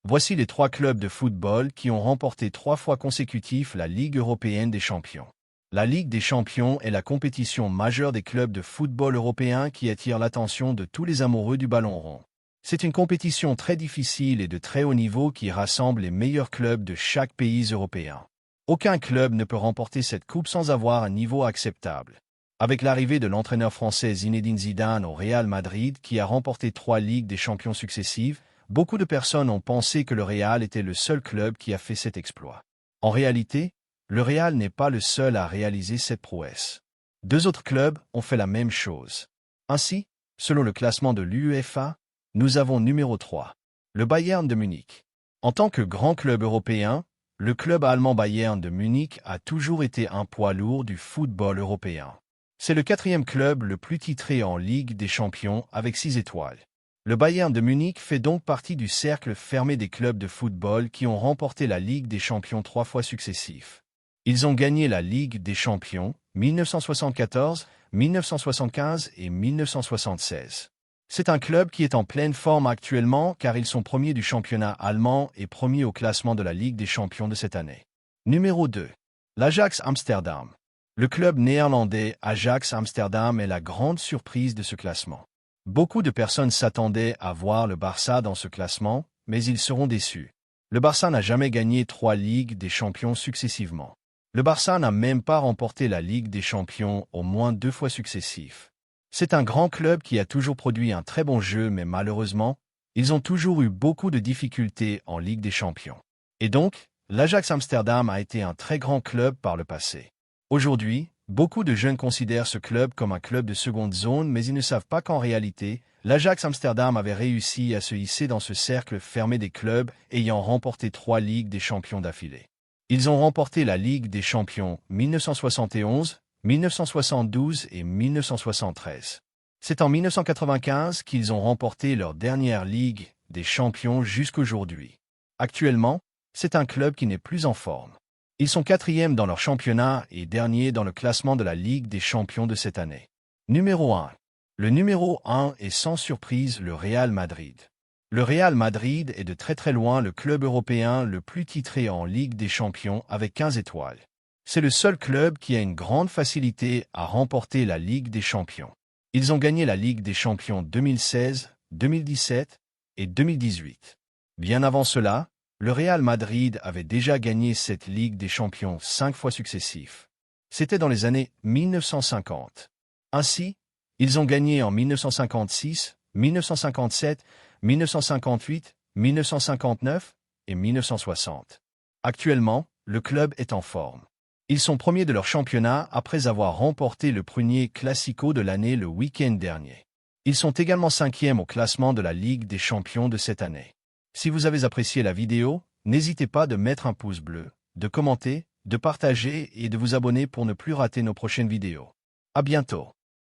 Voici les 3 clubs de football qui ont remporté 3 fois consécutifs la Ligue européenne des champions. La Ligue des champions est la compétition majeure des clubs de football européens qui attire l'attention de tous les amoureux du ballon rond. C'est une compétition très difficile et de très haut niveau qui rassemble les meilleurs clubs de chaque pays européen. Aucun club ne peut remporter cette coupe sans avoir un niveau acceptable. Avec l'arrivée de l'entraîneur français Zinedine Zidane au Real Madrid qui a remporté 3 Ligues des champions successives, beaucoup de personnes ont pensé que le Real était le seul club qui a fait cet exploit. En réalité, le Real n'est pas le seul à réaliser cette prouesse. 2 autres clubs ont fait la même chose. Ainsi, selon le classement de l'UEFA, nous avons numéro 3, le Bayern de Munich. En tant que grand club européen, le club allemand Bayern de Munich a toujours été un poids lourd du football européen. C'est le 4e club le plus titré en Ligue des champions avec 6 étoiles. Le Bayern de Munich fait donc partie du cercle fermé des clubs de football qui ont remporté la Ligue des champions 3 fois successifs. Ils ont gagné la Ligue des champions 1974, 1975 et 1976. C'est un club qui est en pleine forme actuellement car ils sont premiers du championnat allemand et premiers au classement de la Ligue des champions de cette année. Numéro 2. L'Ajax Amsterdam. Le club néerlandais Ajax Amsterdam est la grande surprise de ce classement. Beaucoup de personnes s'attendaient à voir le Barça dans ce classement, mais ils seront déçus. Le Barça n'a jamais gagné 3 Ligues des champions successivement. Le Barça n'a même pas remporté la Ligue des champions au moins 2 fois successifs. C'est un grand club qui a toujours produit un très bon jeu, mais malheureusement, ils ont toujours eu beaucoup de difficultés en Ligue des champions. Et donc, l'Ajax Amsterdam a été un très grand club par le passé. Aujourd'hui, beaucoup de jeunes considèrent ce club comme un club de seconde zone, mais ils ne savent pas qu'en réalité, l'Ajax Amsterdam avait réussi à se hisser dans ce cercle fermé des clubs ayant remporté 3 Ligues des champions d'affilée. Ils ont remporté la Ligue des champions 1971, 1972 et 1973. C'est en 1995 qu'ils ont remporté leur dernière Ligue des champions jusqu'aujourd'hui. Actuellement, c'est un club qui n'est plus en forme. Ils sont 4e dans leur championnat et dernier dans le classement de la Ligue des champions de cette année. Numéro 1. Le numéro 1 est sans surprise le Real Madrid. Le Real Madrid est de très loin le club européen le plus titré en Ligue des champions avec 15 étoiles. C'est le seul club qui a une grande facilité à remporter la Ligue des champions. Ils ont gagné la Ligue des champions 2016, 2017 et 2018. Bien avant cela, le Real Madrid avait déjà gagné cette Ligue des champions 5 fois successifs. C'était dans les années 1950. Ainsi, ils ont gagné en 1956, 1957, 1958, 1959 et 1960. Actuellement, le club est en forme. Ils sont premiers de leur championnat après avoir remporté le premier Classico de l'année le week-end dernier. Ils sont également 5e au classement de la Ligue des champions de cette année. Si vous avez apprécié la vidéo, n'hésitez pas de mettre un pouce bleu, de commenter, de partager et de vous abonner pour ne plus rater nos prochaines vidéos. À bientôt.